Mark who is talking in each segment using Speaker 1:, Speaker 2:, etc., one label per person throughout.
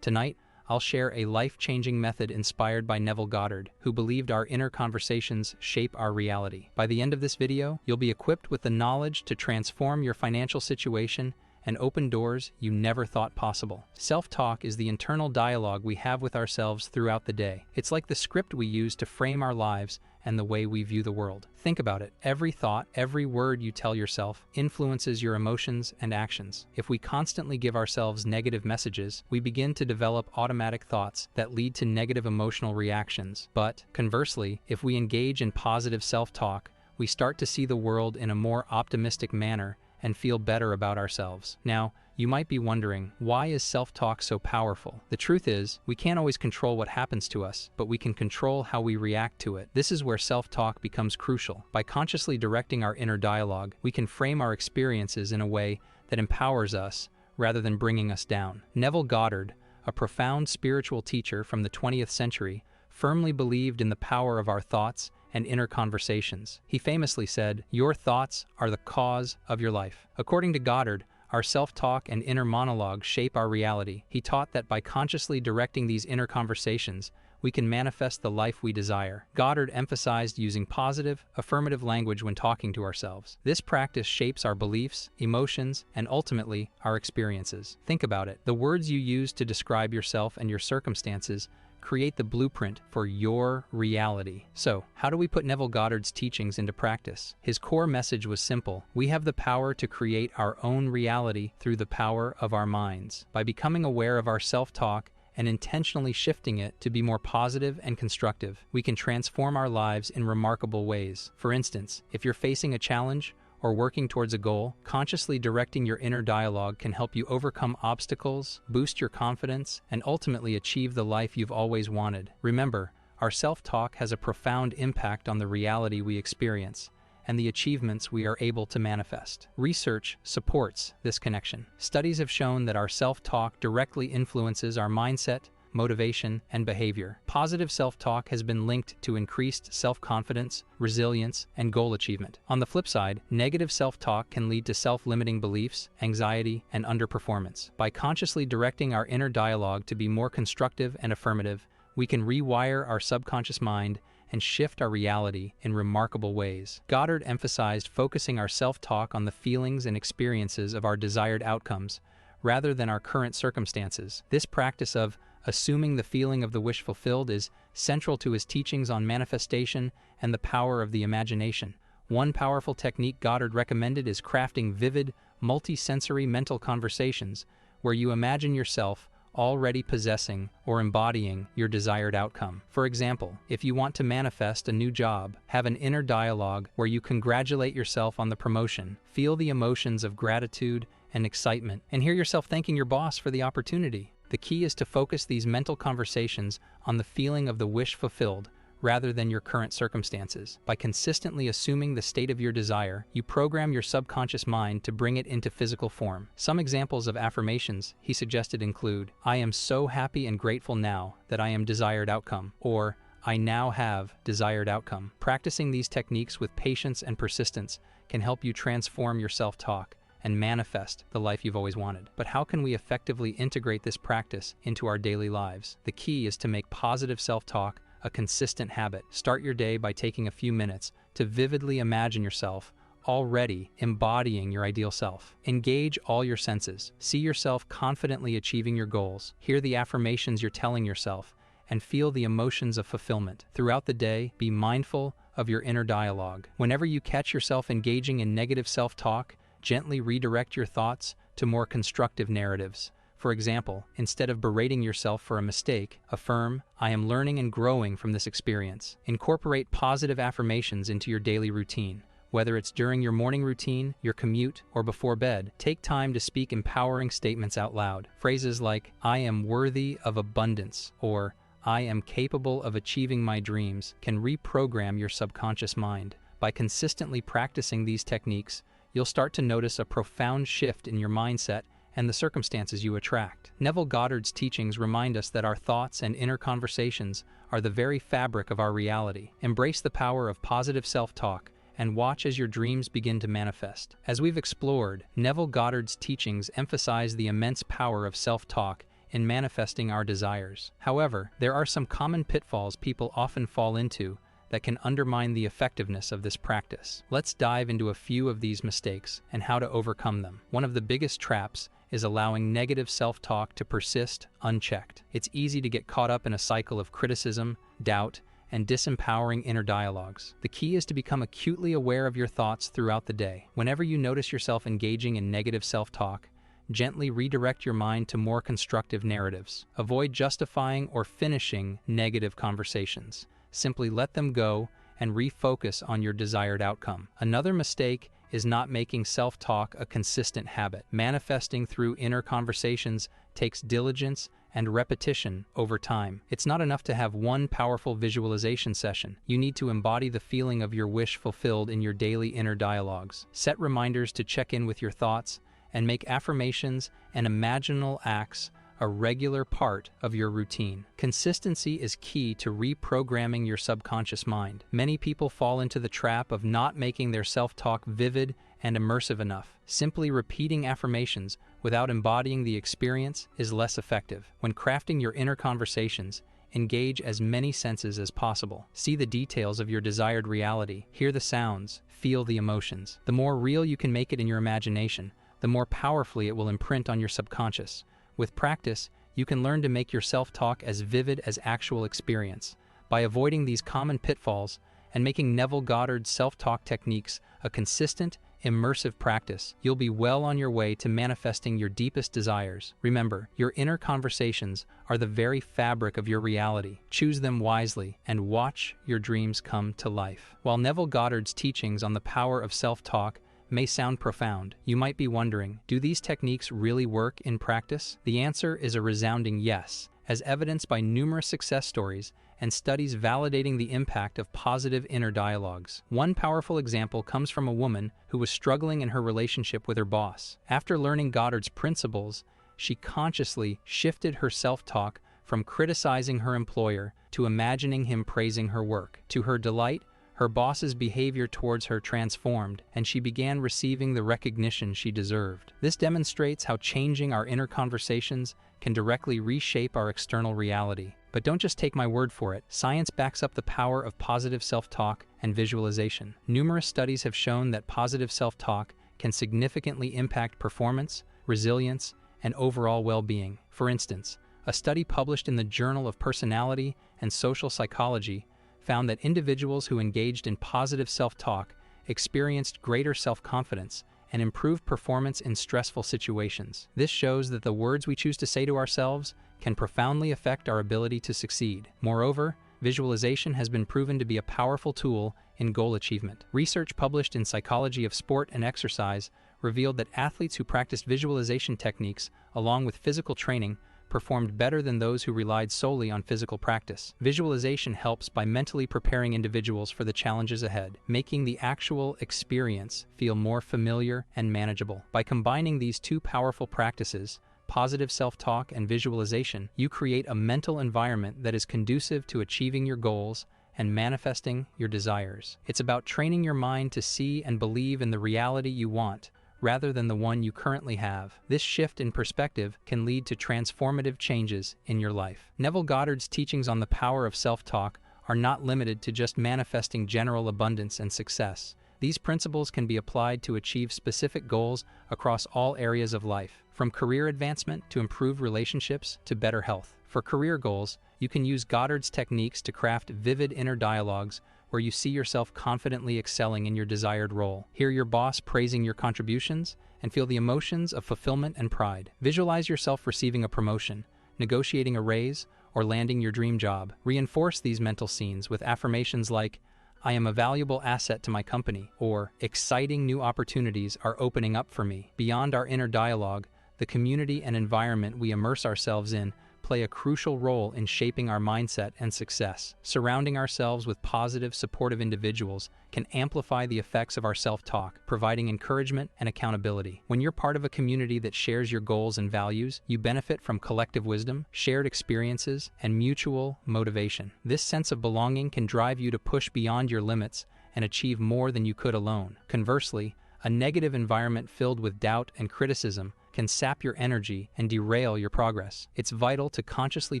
Speaker 1: Tonight, I'll share a life-changing method inspired by Neville Goddard, who believed our inner conversations shape our reality. By the end of this video, you'll be equipped with the knowledge to transform your financial situation and open doors you never thought possible. Self-talk is the internal dialogue we have with ourselves throughout the day. It's like the script we use to frame our lives and the way we view the world. Think about it. Every thought, every word you tell yourself influences your emotions and actions. If we constantly give ourselves negative messages, we begin to develop automatic thoughts that lead to negative emotional reactions. But conversely, if we engage in positive self-talk, we start to see the world in a more optimistic manner and feel better about ourselves. Now, you might be wondering, why is self-talk so powerful? The truth is, we can't always control what happens to us, but we can control how we react to it. This is where self-talk becomes crucial. By consciously directing our inner dialogue, we can frame our experiences in a way that empowers us rather than bringing us down. Neville Goddard, a profound spiritual teacher from the 20th century, firmly believed in the power of our thoughts and inner conversations. He famously said, "Your thoughts are the cause of your life." According to Goddard, our self-talk and inner monologue shape our reality. He taught that by consciously directing these inner conversations, we can manifest the life we desire. Goddard emphasized using positive, affirmative language when talking to ourselves. This practice shapes our beliefs, emotions, and ultimately, our experiences. Think about it. The words you use to describe yourself and your circumstances create the blueprint for your reality. So, how do we put Neville Goddard's teachings into practice? His core message was simple. We have the power to create our own reality through the power of our minds. By becoming aware of our self-talk and intentionally shifting it to be more positive and constructive, we can transform our lives in remarkable ways. For instance, if you're facing a challenge or working towards a goal, consciously directing your inner dialogue can help you overcome obstacles, boost your confidence, and ultimately achieve the life you've always wanted. Remember, our self-talk has a profound impact on the reality we experience and the achievements we are able to manifest. Research supports this connection. Studies have shown that our self-talk directly influences our mindset, motivation, and behavior. Positive self-talk has been linked to increased self-confidence, resilience, and goal achievement. On the flip side, negative self-talk can lead to self-limiting beliefs, anxiety, and underperformance. By consciously directing our inner dialogue to be more constructive and affirmative, we can rewire our subconscious mind and shift our reality in remarkable ways. Goddard emphasized focusing our self-talk on the feelings and experiences of our desired outcomes, rather than our current circumstances. This practice of assuming the feeling of the wish fulfilled is central to his teachings on manifestation and the power of the imagination. One powerful technique Goddard recommended is crafting vivid, multi-sensory mental conversations where you imagine yourself already possessing or embodying your desired outcome. For example, if you want to manifest a new job, have an inner dialogue where you congratulate yourself on the promotion, feel the emotions of gratitude and excitement, and hear yourself thanking your boss for the opportunity. The key is to focus these mental conversations on the feeling of the wish fulfilled rather than your current circumstances. By consistently assuming the state of your desire, you program your subconscious mind to bring it into physical form. Some examples of affirmations he suggested include, "I am so happy and grateful now that I am desired outcome," or "I now have desired outcome." Practicing these techniques with patience and persistence can help you transform your self-talk and manifest the life you've always wanted. But how can we effectively integrate this practice into our daily lives? The key is to make positive self-talk a consistent habit. Start your day by taking a few minutes to vividly imagine yourself already embodying your ideal self. Engage all your senses. See yourself confidently achieving your goals. Hear the affirmations you're telling yourself, and feel the emotions of fulfillment. Throughout the day, be mindful of your inner dialogue. Whenever you catch yourself engaging in negative self-talk, gently redirect your thoughts to more constructive narratives. For example, instead of berating yourself for a mistake, affirm, "I am learning and growing from this experience." Incorporate positive affirmations into your daily routine. Whether it's during your morning routine, your commute, or before bed, take time to speak empowering statements out loud. Phrases like, "I am worthy of abundance," or "I am capable of achieving my dreams," can reprogram your subconscious mind. By consistently practicing these techniques, you'll start to notice a profound shift in your mindset and the circumstances you attract. Neville Goddard's teachings remind us that our thoughts and inner conversations are the very fabric of our reality. Embrace the power of positive self-talk and watch as your dreams begin to manifest. As we've explored, Neville Goddard's teachings emphasize the immense power of self-talk in manifesting our desires. However, there are some common pitfalls people often fall into that can undermine the effectiveness of this practice. Let's dive into a few of these mistakes and how to overcome them. One of the biggest traps is allowing negative self-talk to persist unchecked. It's easy to get caught up in a cycle of criticism, doubt, and disempowering inner dialogues. The key is to become acutely aware of your thoughts throughout the day. Whenever you notice yourself engaging in negative self-talk, gently redirect your mind to more constructive narratives. Avoid justifying or finishing negative conversations. Simply let them go and refocus on your desired outcome. Another mistake is not making self-talk a consistent habit. Manifesting through inner conversations takes diligence and repetition over time. It's not enough to have one powerful visualization session. You need to embody the feeling of your wish fulfilled in your daily inner dialogues. Set reminders to check in with your thoughts and make affirmations and imaginal acts a regular part of your routine. Consistency is key to reprogramming your subconscious mind. Many people fall into the trap of not making their self-talk vivid and immersive enough. Simply repeating affirmations without embodying the experience is less effective. When crafting your inner conversations, engage as many senses as possible. See the details of your desired reality, hear the sounds, feel the emotions. The more real you can make it in your imagination, the more powerfully it will imprint on your subconscious. With practice, you can learn to make your self-talk as vivid as actual experience. By avoiding these common pitfalls and making Neville Goddard's self-talk techniques a consistent, immersive practice, you'll be well on your way to manifesting your deepest desires. Remember, your inner conversations are the very fabric of your reality. Choose them wisely and watch your dreams come to life. While Neville Goddard's teachings on the power of self-talk may sound profound, you might be wondering, do these techniques really work in practice? The answer is a resounding yes, as evidenced by numerous success stories and studies validating the impact of positive inner dialogues. One powerful example comes from a woman who was struggling in her relationship with her boss. After learning Goddard's principles, she consciously shifted her self-talk from criticizing her employer to imagining him praising her work. To her delight, her boss's behavior towards her transformed, and she began receiving the recognition she deserved. This demonstrates how changing our inner conversations can directly reshape our external reality. But don't just take my word for it. Science backs up the power of positive self-talk and visualization. Numerous studies have shown that positive self-talk can significantly impact performance, resilience, and overall well-being. For instance, a study published in the Journal of Personality and Social Psychology found that individuals who engaged in positive self-talk experienced greater self-confidence and improved performance in stressful situations. This shows that the words we choose to say to ourselves can profoundly affect our ability to succeed. Moreover, visualization has been proven to be a powerful tool in goal achievement. Research published in Psychology of Sport and Exercise revealed that athletes who practiced visualization techniques along with physical training performed better than those who relied solely on physical practice. Visualization helps by mentally preparing individuals for the challenges ahead, making the actual experience feel more familiar and manageable. By combining these two powerful practices, positive self-talk and visualization, you create a mental environment that is conducive to achieving your goals and manifesting your desires. It's about training your mind to see and believe in the reality you want, rather than the one you currently have. This shift in perspective can lead to transformative changes in your life. Neville Goddard's teachings on the power of self-talk are not limited to just manifesting general abundance and success. These principles can be applied to achieve specific goals across all areas of life, from career advancement to improved relationships to better health. For career goals, you can use Goddard's techniques to craft vivid inner dialogues where you see yourself confidently excelling in your desired role. Hear your boss praising your contributions and feel the emotions of fulfillment and pride. Visualize yourself receiving a promotion, negotiating a raise, or landing your dream job. Reinforce these mental scenes with affirmations like, "I am a valuable asset to my company," or "exciting new opportunities are opening up for me." Beyond our inner dialogue, the community and environment we immerse ourselves in play a crucial role in shaping our mindset and success. Surrounding ourselves with positive, supportive individuals can amplify the effects of our self-talk, providing encouragement and accountability. When you're part of a community that shares your goals and values, you benefit from collective wisdom, shared experiences, and mutual motivation. This sense of belonging can drive you to push beyond your limits and achieve more than you could alone. Conversely, a negative environment filled with doubt and criticism can sap your energy and derail your progress. It's vital to consciously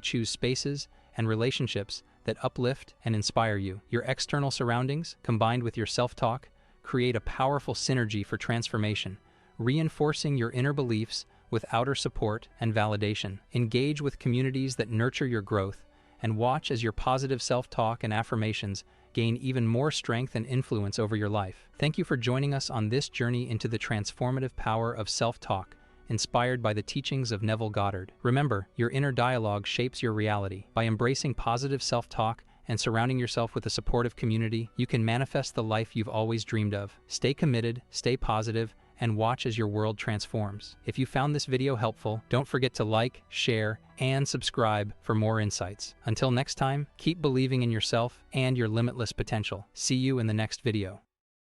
Speaker 1: choose spaces and relationships that uplift and inspire you. Your external surroundings, combined with your self-talk, create a powerful synergy for transformation, reinforcing your inner beliefs with outer support and validation. Engage with communities that nurture your growth, and watch as your positive self-talk and affirmations gain even more strength and influence over your life. Thank you for joining us on this journey into the transformative power of self-talk, inspired by the teachings of Neville Goddard. Remember, your inner dialogue shapes your reality. By embracing positive self-talk and surrounding yourself with a supportive community, you can manifest the life you've always dreamed of. Stay committed, stay positive, and watch as your world transforms. If you found this video helpful, don't forget to like, share, and subscribe for more insights. Until next time, keep believing in yourself and your limitless potential. See you in the next video.